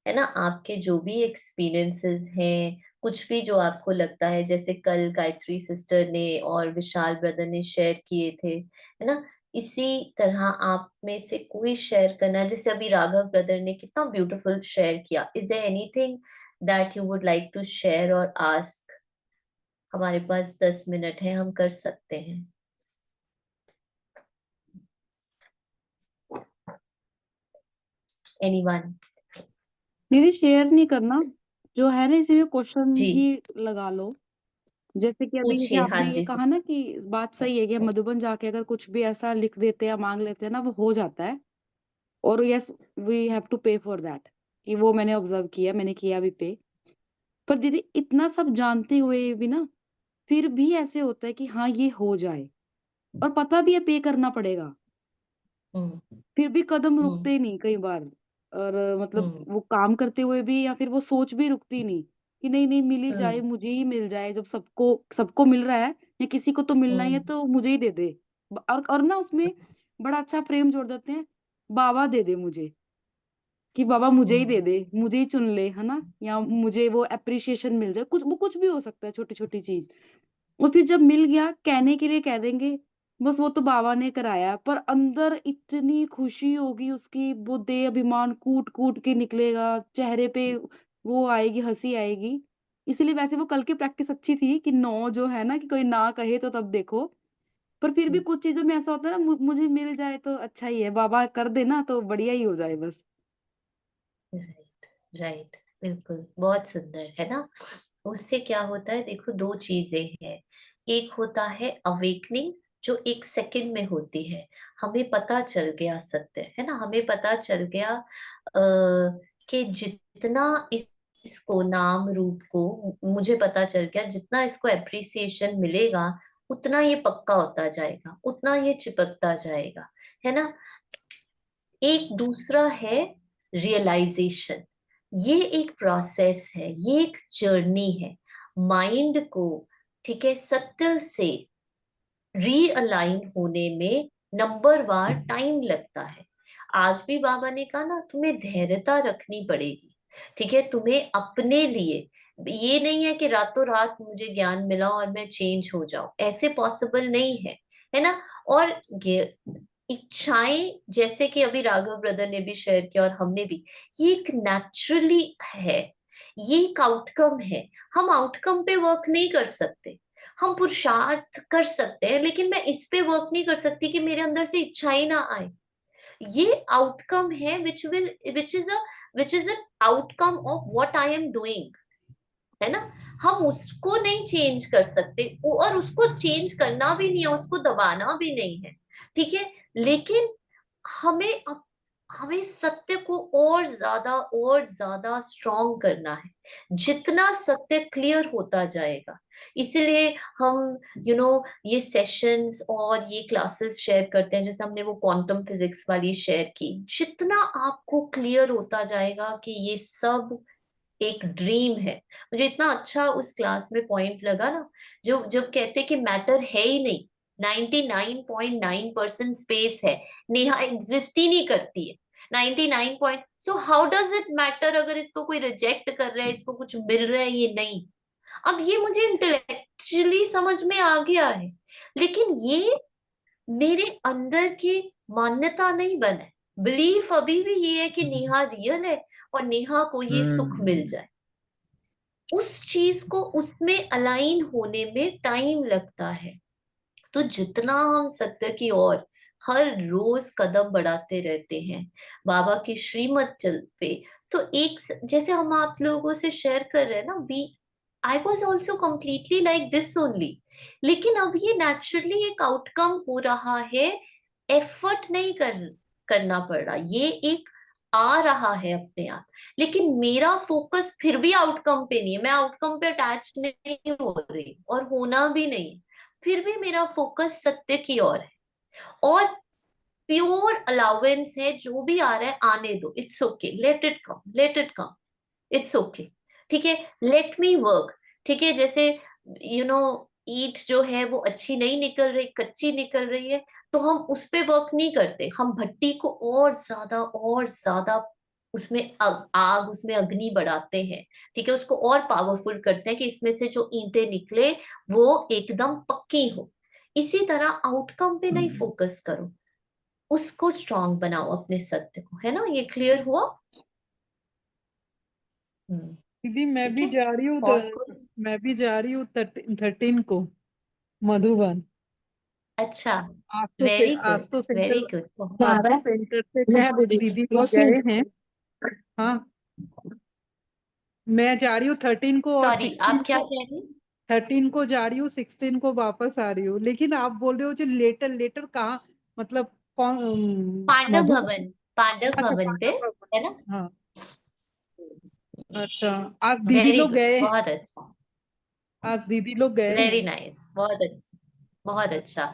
है ना, आपके जो भी experiences हैं, कुछ भी जो आपको लगता है, जैसे कल गायत्री सिस्टर ने और विशाल ब्रदर ने शेयर किए थे, है ना, इसी तरह आप में से कोई शेयर करना, जैसे अभी राघव ब्रदर ने कितना ब्यूटीफुल शेयर किया. Is there anything that you would like to share और आस्क? हमारे पास 10 मिनट है, हम कर सकते हैं. एनीवन? दीदी शेयर नहीं करना, जो है ना इसी में क्वेश्चन जी ही लगा लो. जैसे कि अभी जैसे पूछिए. हाँ आपने ये जी कहा ना सिस्टर. कि बात सही है कि हम मधुबन जाके अगर कुछ भी ऐसा लिख देते हैं या मांग लेते हैं ना, वो हो जाता है. और यस, वी हैव टू पे फॉर दैट, कि वो मैंने ऑब्जर्व किया, मैंने किया भी पे. पर दीदी इतना सब जानते हुए भी ना, फिर भी ऐसे होता है कि हाँ ये हो जाए, और पता भी है पे करना पड़ेगा, हम्म. फिर भी कदम हम्म. रुकते ही नहीं कई बार. और मतलब हम्म. वो काम करते हुए भी, या फिर वो सोच भी रुकती नहीं कि नहीं नहीं मिल ही जाए, हम्म. मुझे ही मिल जाए. जब सबको सबको मिल रहा है, या किसी को तो मिलना ही है, हम्म. तो मुझे ही दे दे. और ना उसमें बड़ा अच्छा प्रेम जोड़ देते हैं, बाबा दे दे मुझे, कि बाबा मुझे ही दे हम्म. दे, मुझे ही चुन ले, है ना, या मुझे वो अप्रिसिएशन मिल जाए, कुछ वो कुछ भी हो सकता है, छोटी छोटी चीज. और फिर जब मिल गया, कहने के लिए कह देंगे बस वो तो बाबा ने कराया, पर अंदर इतनी खुशी होगी उसकी, वो दे अभिमान कूट कूट के निकलेगा चेहरे पे, वो आएगी, हंसी आएगी. इसलिए वैसे वो कल की प्रैक्टिस अच्छी थी कि नो जो है ना, कि कोई ना कहे तो तब देखो. पर फिर भी कुछ चीजों में ऐसा होता है ना, मुझे मिल जाए तो अच्छा ही है, बाबा कर देना तो बढ़िया ही हो जाए बस. राइट. राइट. बिल्कुल, बहुत सुंदर है ना. उससे क्या होता है, देखो दो चीजें हैं. एक होता है अवेकनिंग, जो एक सेकंड में होती है. हमें पता चल गया सत्य, है ना, हमें पता चल गया कि जितना इसको नाम रूप को, मुझे पता चल गया जितना इसको अप्रिसिएशन मिलेगा, उतना ये पक्का होता जाएगा, उतना ये चिपकता जाएगा, है ना. एक दूसरा है रियलाइजेशन. ये एक प्रोसेस है, ये एक जर्नी है. माइंड को, ठीक है, सत्य से रीअलाइन होने में नंबर वार टाइम लगता है. आज भी बाबा ने कहा ना, तुम्हें धैर्यता रखनी पड़ेगी. ठीक है, तुम्हें अपने लिए, ये नहीं है कि रातों रात मुझे ज्ञान मिला और मैं चेंज हो जाऊं, ऐसे पॉसिबल नहीं है ना. और इच्छाएं, जैसे कि अभी राघव ब्रदर ने भी शेयर किया और हमने भी, ये एक नेचुरली है, ये एक आउटकम है. हम आउटकम पे वर्क नहीं कर सकते. हम पुरुषार्थ कर सकते हैं, लेकिन मैं इस पे वर्क नहीं कर सकती कि मेरे अंदर से इच्छाएं ना आए. ये आउटकम है which is a outcome of what I am doing, है ना. हम उसको नहीं चेंज कर सकते, और उसको चेंज करना भी नहीं है, उसको दबाना भी नहीं है. ठीक है, लेकिन हमें हमें सत्य को और ज्यादा स्ट्रॉन्ग करना है. जितना सत्य क्लियर होता जाएगा, इसलिए हम ये सेशंस और ये क्लासेस शेयर करते हैं. जैसे हमने वो क्वांटम फिजिक्स वाली शेयर की, जितना आपको क्लियर होता जाएगा कि ये सब एक ड्रीम है. मुझे इतना अच्छा उस क्लास में पॉइंट लगा ना, जो जब कहते कि मैटर है ही नहीं, 99.9% स्पेस है, नेहा एग्जिस्ट ही नहीं करती है. 99 point, so how does it matter अगर इसको कोई रिजेक्ट कर रहा है, इसको कुछ मिल रहा है, ये नहीं. अब ये मुझे इंटेलेक्चुअली समझ में आ गया है, लेकिन ये मेरे अंदर की मान्यता नहीं बना है. बिलीफ अभी भी ये है कि नेहा रियल है और नेहा को ये सुख मिल हम्म. जाए. उस चीज को, उसमें अलाइन होने में टाइम लगता है. तो जितना हम सत्य की ओर हर रोज कदम बढ़ाते रहते हैं, बाबा की श्रीमत चल पे, तो एक जैसे हम आप लोगों से शेयर कर रहे हैं ना, we I was also completely like this only, लेकिन अब ये नेचुरली एक आउटकम हो रहा है, एफर्ट नहीं करना पड़ रहा, ये एक आ रहा है अपने आप। लेकिन मेरा फोकस फिर भी आउटकम पे नहीं है, मैं आउटकम पे अटैच नहीं हो रही और होना भी नहीं, फिर भी मेरा फोकस सत्य की ओर है, और प्योर अलाउंस है, जो भी आ रहा है आने दो, it's okay, let it come, let it come, it's okay, ठीक है, लेट मी वर्क, ठीक है। जैसे ईट जो है वो अच्छी नहीं निकल रही, कच्ची निकल रही है, तो हम उस पे वर्क नहीं करते, हम भट्टी को और ज्यादा उसमें आग, उसमें अग्नि बढ़ाते हैं, ठीक है, उसको और पावरफुल करते हैं कि इसमें से जो ईंटें निकले वो एकदम पक्की हो। इसी तरह आउटकम पे नहीं फोकस करो, उसको स्ट्रांग बनाओ, अपने सत्य को, है ना, ये क्लियर हुआ? हम्म। दीदी मैं ठीक भी है, जा रही हूँ और कोई? मैं भी जा रही हूँ 13 को मधुबन। अच्छा, आज तो वेरी गुड, आज तो वेरी सेंटर गुड, आज तो सेंटर से कुछ दीदी लोग गए हैं। हाँ, मैं जा रही हूँ 13 को और सॉरी, 16 आप क्या को। कह रही हैं? 13 को जा रही हूँ, 16 को वापस आ रही हूँ। लेकिन आप बोल रहे हो जो लेटर लेटर कहाँ, मतलब कौन? पांडव मधु। भवन, पांडव अच्छा, भवन पे, पांडव भवन। है ना? हाँ, अच्छा। आज दीदी वेरी लोग गुड, गए हैं। बहुत अच्छा, आज दीदी लोग गए वेरी हैं। नाइस, बहुत अच्छा, बहुत अच्छा।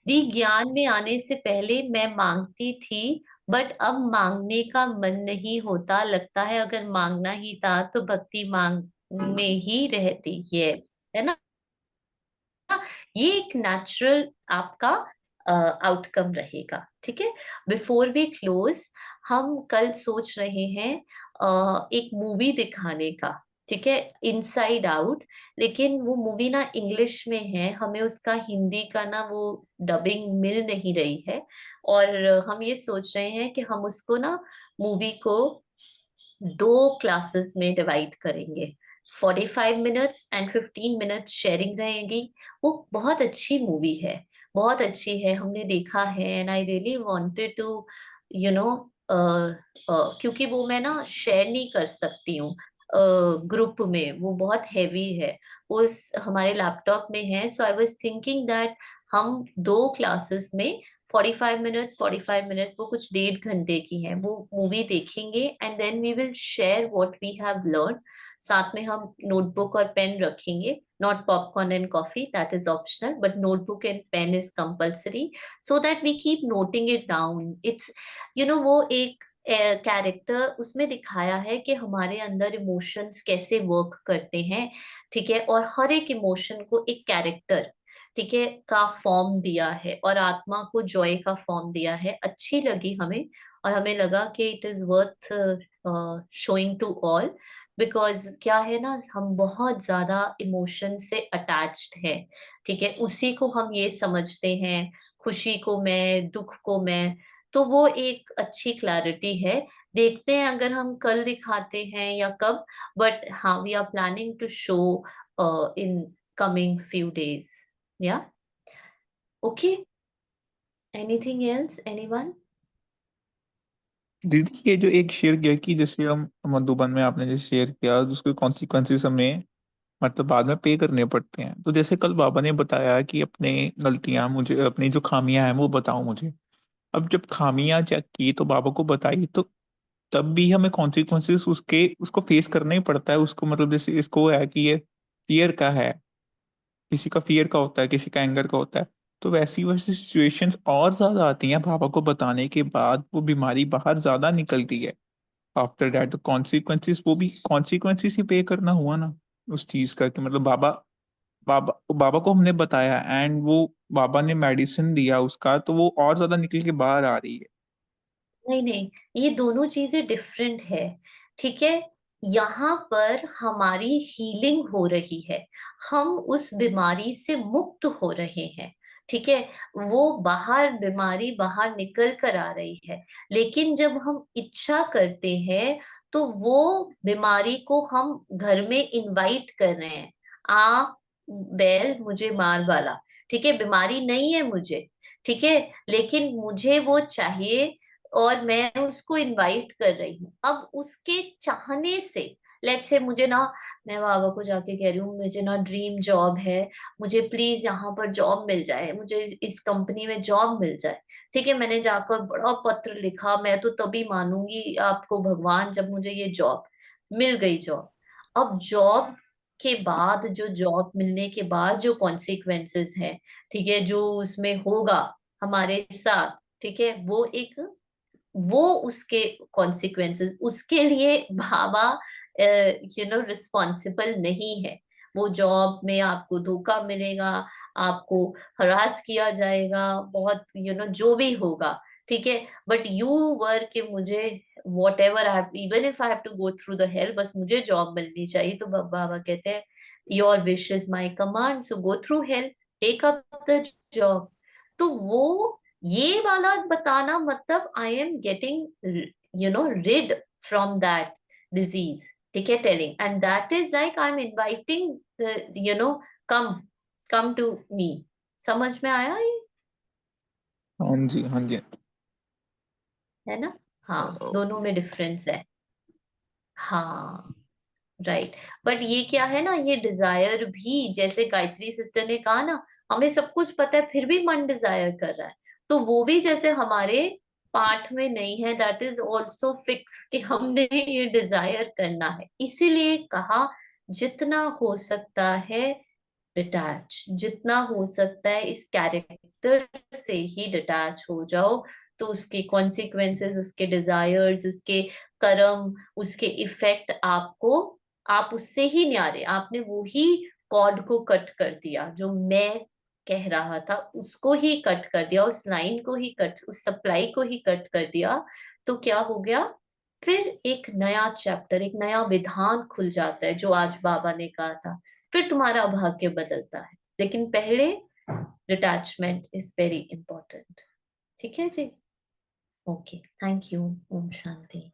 दी, ज्ञान में आने से पहले मैं मांगती थी, बट अब मांगने का मन नहीं होता, लगता है अगर मांगना ही था तो भक्ति मांग में ही रहती, यस, है ना? ये एक नेचुरल आपका आउटकम रहेगा, ठीक है। बिफोर वी क्लोज, हम कल सोच रहे हैं एक मूवी दिखाने का, ठीक है, इनसाइड आउट। लेकिन वो मूवी ना इंग्लिश में है, हमें उसका हिंदी का ना वो डबिंग मिल नहीं रही है, और हम ये सोच रहे हैं कि हम उसको ना, मूवी को 2 क्लासेस में डिवाइड करेंगे, 45 मिनट्स एंड 15 मिनट्स शेयरिंग रहेगी। वो बहुत अच्छी मूवी है, बहुत अच्छी है, हमने देखा है, and I really wanted to you know क्योंकि वो मैं ना शेयर नहीं कर सकती हूँ ग्रुप में, वो बहुत हैवी है, वो हमारे लैपटॉप में है। सो आई वाज थिंकिंग दैट हम 2 क्लासेस में 45 मिनट्स 45 मिनट, वो कुछ 1.5 घंटे की है, वो मूवी देखेंगे, and then we will share what we have learn. साथ में हम नोटबुक और पेन रखेंगे, not popcorn and coffee, that is optional, but notebook and pen is compulsory, so that we keep noting it down. It's वो एक character उसमें दिखाया है कि हमारे अंदर इमोशंस कैसे वर्क करते हैं, ठीक है, और हर एक इमोशन को एक कैरेक्टर, ठीक है, का फॉर्म दिया है, और आत्मा को जॉय का फॉर्म दिया है। अच्छी लगी हमें, और हमें लगा कि it is worth showing to all, because क्या है ना, हम बहुत ज्यादा इमोशन से अटैच्ड है, ठीक है, उसी को हम ये समझते हैं, खुशी को मैं, दुख को मैं, तो वो एक अच्छी क्लैरिटी है। देखते हैं अगर हम कल दिखाते हैं या कब, बट हाँ, we are planning to show in coming few days. Yeah. Okay. Anything else? Anyone? दीदी ये जो एक शेयर किया कि जैसे हम मधुबन में आपने जैसे शेयर किया, उसके कॉन्सिक्वेंसेस हमें मतलब बाद में पे करने पड़ते हैं, तो जैसे कल बाबा ने बताया कि अपने गलतियां मुझे, अपनी जो खामियां हैं वो बताओ मुझे। अब जब खामियां चेक की तो बाबा को बताई, तो तब भी हमें कॉन्सिक्वेंसेस उसको फेस करना ही पड़ता है उसको, मतलब जैसे इसको है कि ये फियर का है, किसी का फियर का होता है, किसी का एंगर का होता है, तो वैसी वैसी सिचुएशंस और ज्यादा आती हैं बाबा को बताने के बाद, वो बीमारी बाहर ज्यादा निकलती है। आफ्टर दैट कॉन्सिक्वेंसेस, वो भी कॉन्सिक्वेंसेस ही पे करना हुआ ना उस चीज का, कि मतलब बाबा बाबा बाबा को हमने बताया एंड वो बाबा ने मेडिसिन दिया उसका, तो वो और ज्यादा निकल के बाहर आ रही है। नहीं नहीं, ये दोनों चीजें डिफरेंट है, ठीक है। यहाँ पर हमारी हीलिंग हो रही है, हम उस बीमारी से मुक्त हो रहे हैं, ठीक है, वो बाहर, बीमारी बाहर निकल कर आ रही है। लेकिन जब हम इच्छा करते हैं, तो वो बीमारी को हम घर में इनवाइट कर रहे हैं, आ बैल मुझे मार वाला, ठीक है, बीमारी नहीं है मुझे, ठीक है, लेकिन मुझे वो चाहिए, और मैं उसको इनवाइट कर रही हूँ। अब उसके चाहने से, लेट्स से मुझे ना, मैं बाबा को जाके कह रही हूँ मुझे ना ड्रीम जॉब है, मुझे प्लीज यहाँ पर जॉब मिल जाए, मुझे इस कंपनी में जॉब मिल जाए। ठीक है, मैंने जाकर बड़ा पत्र लिखा, मैं तो तभी मानूंगी आपको भगवान जब मुझे ये जॉब मिल गई। जॉब, अब जॉब के बाद, जो जॉब मिलने के बाद जो कॉन्सिक्वेंसेस है, ठीक है, जो उसमें होगा हमारे साथ, ठीक है, वो उसके कॉन्सिक्वेंसेस, उसके लिए बाबा रिस्पॉन्सिबल नहीं है। वो जॉब में आपको धोखा मिलेगा, आपको हरास किया जाएगा, बहुत जो भी होगा, ठीक है, बट यू वर्क के मुझे whatever I even if I have to go through the hell, बस मुझे जॉब मिलनी चाहिए। तो बाबा कहते हैं your wish is my command, so go through hell, take up the job. तो वो ये वाला बताना मतलब I am getting rid from that disease, ठीक है, telling, and that is like I am inviting come come to me. समझ में आया ये? हाँ जी, हाँ जी। है ना? हाँ, दोनों में डिफरेंस है। हाँ, राइट। बट ये क्या है ना, ये डिजायर भी, जैसे गायत्री सिस्टर ने कहा ना, हमें सब कुछ पता है फिर भी मन डिजायर कर रहा है, तो वो भी जैसे हमारे पाठ में नहीं है, दैट इज ऑल्सो फिक्स कि हमने ये डिजायर करना है। इसीलिए कहा जितना हो सकता है डिटैच, जितना हो सकता है इस कैरेक्टर से ही डिटैच हो जाओ, तो उसके कॉन्सिक्वेंसेस, उसके डिजायर्स, उसके कर्म, उसके इफेक्ट आपको, आप उससे ही न्यारे, आपने वो ही कॉर्ड को कट कर दिया, जो मैं कह रहा था उसको ही कट कर दिया, उस लाइन को ही कट, उस सप्लाई को ही कट कर दिया। तो क्या हो गया, फिर एक नया चैप्टर, एक नया विधान खुल जाता है, जो आज बाबा ने कहा था, फिर तुम्हारा भाग्य बदलता है। लेकिन पहले डिटैचमेंट इज वेरी इंपॉर्टेंट। ठीक है जी, ओके, थैंक यू, ओम शांति।